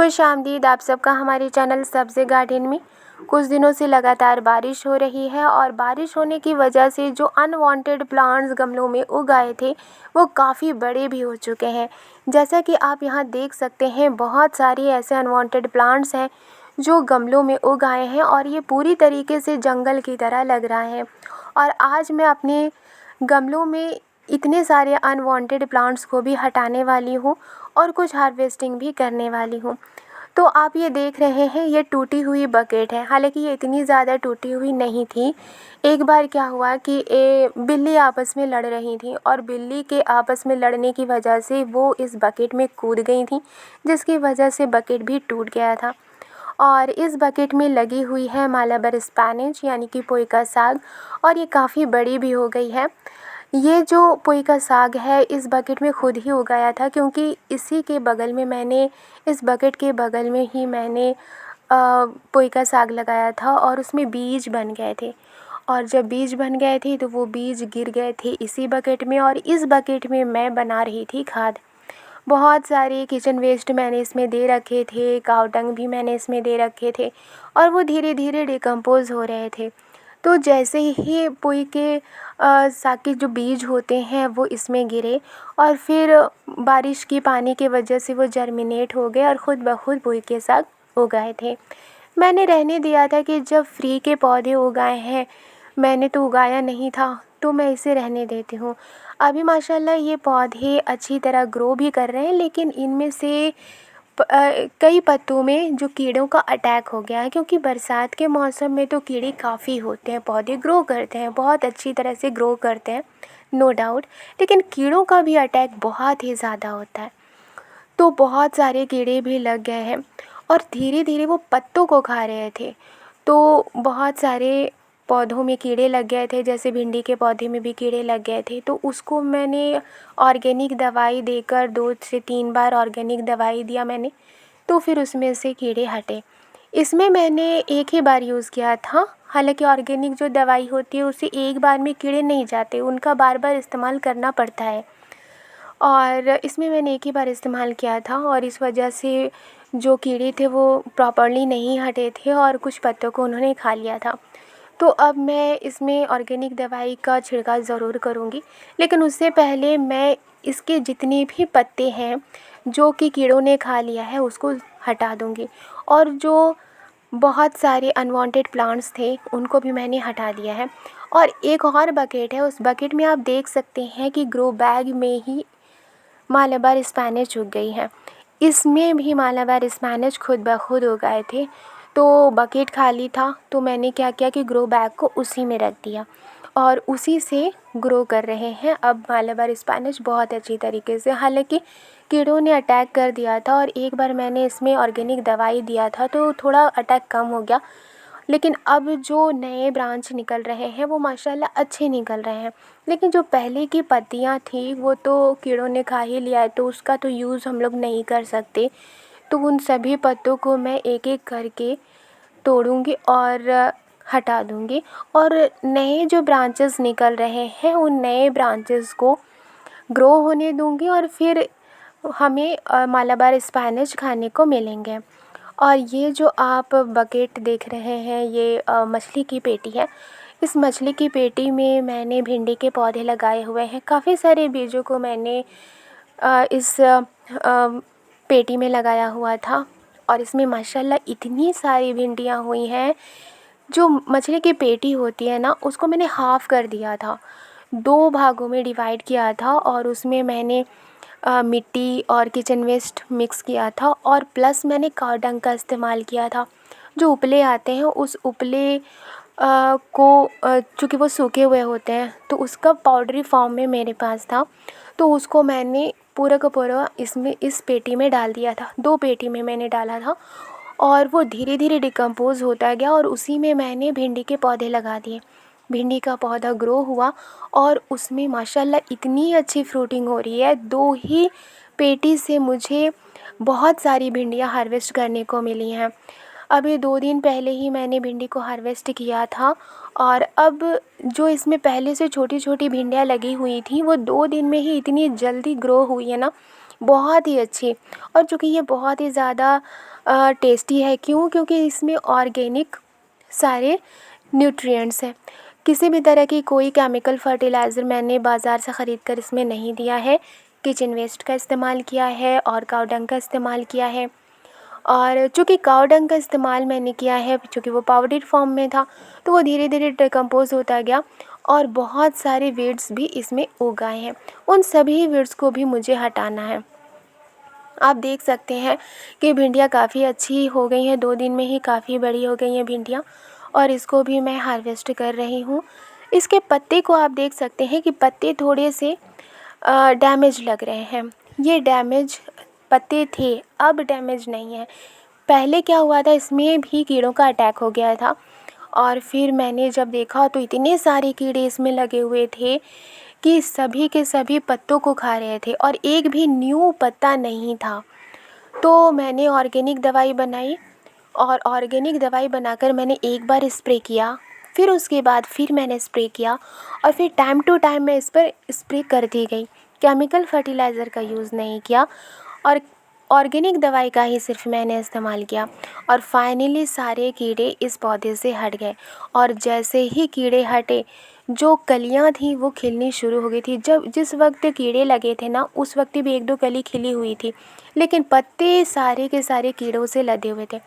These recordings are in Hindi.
खुशामदीद आप सबका हमारे चैनल सब्ज़ी गार्डन में। कुछ दिनों से लगातार बारिश हो रही है और बारिश होने की वजह से जो अनवांटेड प्लांट्स गमलों में उग आए थे वो काफ़ी बड़े भी हो चुके हैं। जैसा कि आप यहाँ देख सकते हैं, बहुत सारे ऐसे अनवांटेड प्लांट्स हैं जो गमलों में उग आए हैं और ये पूरी तरीके से जंगल की तरह लग रहा है। और आज मैं अपने गमलों में इतने सारे अनवांटेड प्लांट्स को भी हटाने वाली हूँ और कुछ हार्वेस्टिंग भी करने वाली हूँ। तो आप ये देख रहे हैं, ये टूटी हुई बकेट है। हालांकि ये इतनी ज़्यादा टूटी हुई नहीं थी। एक बार क्या हुआ कि बिल्ली आपस में लड़ रही थी और बिल्ली के आपस में लड़ने की वजह से वो इस बकेट में कूद गई थी, जिसकी वजह से बकेट भी टूट गया था। और इस बकेट में लगी हुई है मालाबार स्पैनिश यानी कि पोई का साग, और ये काफ़ी बड़ी भी हो गई है। ये जो पोई का साग है इस बकेट में खुद ही उगाया था, क्योंकि इसी के बगल में मैंने इस बकेट के बगल में ही मैंने पोई का साग लगाया था और उसमें बीज बन गए थे। और जब बीज बन गए थे तो वो बीज गिर गए थे इसी बकेट में, और इस बकेट में मैं बना रही थी खाद। बहुत सारे किचन वेस्ट मैंने इसमें दे रखे थे, काव डंग भी मैंने इसमें दे रखे थे और वो धीरे धीरे डिकम्पोज़ हो रहे थे। तो जैसे ही पोई के साग के जो बीज होते हैं वो इसमें गिरे और फिर बारिश की पानी की वजह से वो जर्मिनेट हो गए और ख़ुद ब खुद पोई के साग उगाए थे। मैंने रहने दिया था कि जब फ्री के पौधे उगाए हैं, मैंने तो उगाया नहीं था, तो मैं इसे रहने देती हूँ। अभी माशाल्लाह ये पौधे अच्छी तरह ग्रो भी कर रहे हैं, लेकिन इनमें से कई पत्तों में जो कीड़ों का अटैक हो गया है, क्योंकि बरसात के मौसम में तो कीड़े काफ़ी होते हैं। पौधे ग्रो करते हैं, बहुत अच्छी तरह से ग्रो करते हैं, नो डाउट, लेकिन कीड़ों का भी अटैक बहुत ही ज़्यादा होता है। तो बहुत सारे कीड़े भी लग गए हैं और धीरे धीरे वो पत्तों को खा रहे थे। तो बहुत सारे पौधों में कीड़े लग गए थे, जैसे भिंडी के पौधे में भी कीड़े लग गए थे। तो उसको मैंने ऑर्गेनिक दवाई देकर 2 से 3 बार ऑर्गेनिक दवाई दिया मैंने, तो फिर उसमें से कीड़े हटे। इसमें मैंने एक ही बार यूज़ किया था। हालांकि ऑर्गेनिक जो दवाई होती है उससे एक बार में कीड़े नहीं जाते, उनका बार बार इस्तेमाल करना पड़ता है। और इसमें मैंने एक ही बार इस्तेमाल किया था और इस वजह से जो कीड़े थे वो प्रॉपर्ली नहीं हटे थे और कुछ पत्तों को उन्होंने खा लिया था। तो अब मैं इसमें ऑर्गेनिक दवाई का छिड़काव ज़रूर करूँगी, लेकिन उससे पहले मैं इसके जितने भी पत्ते हैं जो कि कीड़ों ने खा लिया है उसको हटा दूँगी। और जो बहुत सारे अनवांटेड प्लांट्स थे उनको भी मैंने हटा दिया है। और एक और बकेट है, उस बकेट में आप देख सकते हैं कि ग्रो बैग में ही मालाबार स्पैनिश उग गई है। इसमें भी मालाबार स्पैनिश खुद ब खुद उगाए थे। तो बकेट खाली था, तो मैंने क्या किया कि ग्रो बैग को उसी में रख दिया और उसी से ग्रो कर रहे हैं अब मालाबार स्पैनिश बहुत अच्छी तरीके से। हालांकि कीड़ों ने अटैक कर दिया था और एक बार मैंने इसमें ऑर्गेनिक दवाई दिया था तो थोड़ा अटैक कम हो गया, लेकिन अब जो नए ब्रांच निकल रहे हैं वो माशाल्लाह अच्छे निकल रहे हैं। लेकिन जो पहले की पत्तियां थी वो तो कीड़ों ने खा ही लिया है, तो उसका तो यूज़ हम लोग नहीं कर सकते। तो उन सभी पत्तों को मैं एक एक करके तोड़ूंगी और हटा दूंगी और नए जो ब्रांचेस निकल रहे हैं उन नए ब्रांचेस को ग्रो होने दूंगी और फिर हमें मालाबार स्पैनिश खाने को मिलेंगे। और ये जो आप बकेट देख रहे हैं ये मछली की पेटी है। इस मछली की पेटी में मैंने भिंडी के पौधे लगाए हुए हैं। काफ़ी सारे बीजों को मैंने इस पेटी में लगाया हुआ था और इसमें माशाल्लाह इतनी सारी भिंडियाँ हुई हैं। जो मछली की पेटी होती है ना, उसको मैंने हाफ़ कर दिया था, 2 भागों में डिवाइड किया था और उसमें मैंने मिट्टी और किचन वेस्ट मिक्स किया था और प्लस मैंने काव डंग का इस्तेमाल किया था। जो उपले आते हैं उस उपले को चूँकि वो सूखे हुए होते हैं तो उसका पाउडरी फॉर्म में मेरे पास था, तो उसको मैंने पूरा का पूरा इसमें इस पेटी में डाल दिया था। 2 पेटी में मैंने डाला था और वो धीरे धीरे डिकम्पोज़ होता गया और उसी में मैंने भिंडी के पौधे लगा दिए। भिंडी का पौधा ग्रो हुआ और उसमें माशाल्लाह इतनी अच्छी फ्रूटिंग हो रही है। 2 ही पेटी से मुझे बहुत सारी भिंडियाँ हार्वेस्ट करने को मिली हैं। अभी 2 दिन पहले ही मैंने भिंडी को हार्वेस्ट किया था और अब जो इसमें पहले से छोटी छोटी भिंडियाँ लगी हुई थी वो 2 दिन में ही इतनी जल्दी ग्रो हुई है ना बहुत ही अच्छी। और चूँकि ये बहुत ही ज़्यादा टेस्टी है, क्यों? क्योंकि इसमें ऑर्गेनिक सारे न्यूट्रिएंट्स हैं। किसी भी तरह की कोई केमिकल फर्टिलाइज़र मैंने बाज़ार से ख़रीद कर इसमें नहीं दिया है। किचन वेस्ट का इस्तेमाल किया है और काऊ डंग का इस्तेमाल किया है। और चूँकि काऊ डंग का इस्तेमाल मैंने किया है, चूँकि वो पाउडर फॉर्म में था, तो वो धीरे धीरे डिकम्पोज़ होता गया और बहुत सारे वीड्स भी इसमें उग आए हैं। उन सभी वीड्स को भी मुझे हटाना है। आप देख सकते हैं कि भिंडियाँ काफ़ी अच्छी हो गई हैं, 2 दिन में ही काफ़ी बड़ी हो गई हैं भिंडियाँ, और इसको भी मैं हार्वेस्ट कर रही हूँ। इसके पत्ते को आप देख सकते हैं कि पत्ते थोड़े से डैमेज लग रहे हैं। ये डैमेज पत्ते थे, अब डैमेज नहीं है। पहले क्या हुआ था, इसमें भी कीड़ों का अटैक हो गया था और फिर मैंने जब देखा तो इतने सारे कीड़े इसमें लगे हुए थे कि सभी के सभी पत्तों को खा रहे थे और एक भी न्यू पत्ता नहीं था। तो मैंने ऑर्गेनिक दवाई बनाई और ऑर्गेनिक दवाई बनाकर मैंने एक बार स्प्रे किया, फिर उसके बाद फिर मैंने स्प्रे किया और फिर टाइम टू टाइम मैं इस पर स्प्रे करती गई। केमिकल फर्टिलाइज़र का यूज़ नहीं किया और ऑर्गेनिक दवाई का ही सिर्फ मैंने इस्तेमाल किया और फाइनली सारे कीड़े इस पौधे से हट गए। और जैसे ही कीड़े हटे, जो कलियां थी वो खिलनी शुरू हो गई थी। जिस वक्त कीड़े लगे थे ना, उस वक्त भी 1-2 कली खिली हुई थी, लेकिन पत्ते सारे के सारे कीड़ों से लदे हुए थे।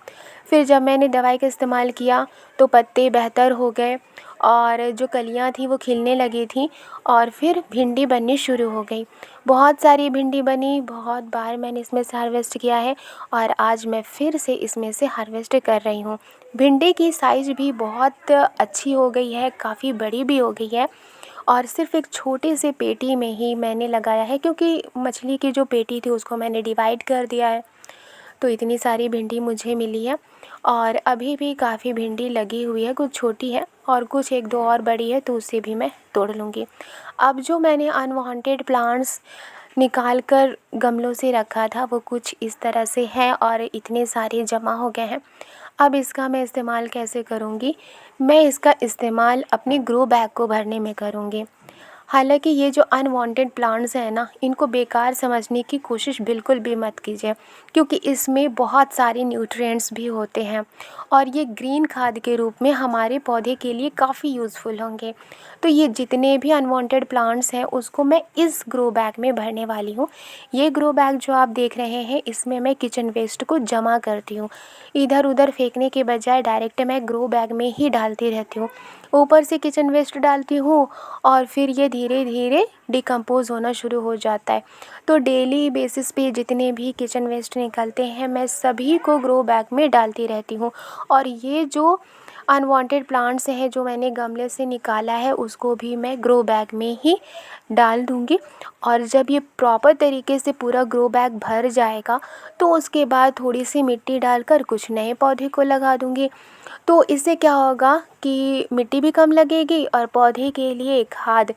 फिर जब मैंने दवाई का इस्तेमाल किया तो पत्ते बेहतर हो गए और जो कलियां थी वो खिलने लगी थी और फिर भिंडी बननी शुरू हो गई। बहुत सारी भिंडी बनी, बहुत बार मैंने इसमें से हार्वेस्ट किया है और आज मैं फिर से इसमें से हार्वेस्ट कर रही हूँ। भिंडी की साइज़ भी बहुत अच्छी हो गई है, काफ़ी बड़ी भी हो गई है और सिर्फ एक छोटे से पेटी में ही मैंने लगाया है, क्योंकि मछली की जो पेटी थी उसको मैंने डिवाइड कर दिया है। तो इतनी सारी भिंडी मुझे मिली है और अभी भी काफ़ी भिंडी लगी हुई है, कुछ छोटी है और कुछ 1-2 और बड़ी है, तो उसे भी मैं तोड़ लूँगी। अब जो मैंने अनवांटेड प्लांट्स निकाल कर गमलों से रखा था वो कुछ इस तरह से है और इतने सारे जमा हो गए हैं। अब इसका मैं इस्तेमाल कैसे करूँगी? मैं इसका इस्तेमाल अपनी ग्रो बैग को भरने में करूँगी। हालाँकि ये जो अनवांटेड प्लांट्स हैं ना, इनको बेकार समझने की कोशिश बिल्कुल भी मत कीजिए, क्योंकि इसमें बहुत सारे न्यूट्रिएंट्स भी होते हैं और ये ग्रीन खाद के रूप में हमारे पौधे के लिए काफ़ी यूज़फुल होंगे। तो ये जितने भी अनवांटेड प्लांट्स हैं उसको मैं इस ग्रो बैग में भरने वाली हूँ। ये ग्रो बैग जो आप देख रहे हैं, इसमें मैं किचन वेस्ट को जमा करती हूँ। इधर उधर फेंकने के बजाय डायरेक्ट मैं ग्रो बैग में ही डालती रहती हूँ। ऊपर से किचन वेस्ट डालती हूँ और फिर ये धीरे धीरे डिकम्पोज़ होना शुरू हो जाता है। तो डेली बेसिस पे जितने भी किचन वेस्ट निकलते हैं मैं सभी को ग्रो बैग में डालती रहती हूँ और ये जो अनवांटेड प्लांट्स हैं जो मैंने गमले से निकाला है उसको भी मैं ग्रो बैग में ही डाल दूँगी। और जब ये प्रॉपर तरीके से पूरा ग्रो बैग भर जाएगा तो उसके बाद थोड़ी सी मिट्टी डालकर कुछ नए पौधे को लगा दूँगी। तो इससे क्या होगा कि मिट्टी भी कम लगेगी और पौधे के लिए खाद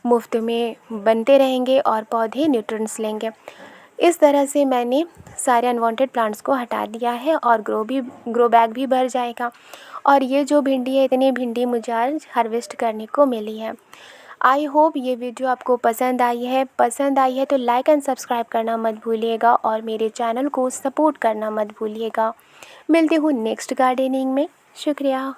मुफ्त में बनते रहेंगे और पौधे न्यूट्रिएंट्स लेंगे। इस तरह से मैंने सारे अनवांटेड प्लांट्स को हटा दिया है और ग्रो बैग भी भर जाएगा। और ये जो भिंडी है, इतनी भिंडी मुझे आज हार्वेस्ट करने को मिली है। आई होप ये वीडियो आपको पसंद आई है तो लाइक एंड सब्सक्राइब करना मत भूलिएगा और मेरे चैनल को सपोर्ट करना मत भूलिएगा। मिलती हूँ नेक्स्ट गार्डनिंग में। शुक्रिया।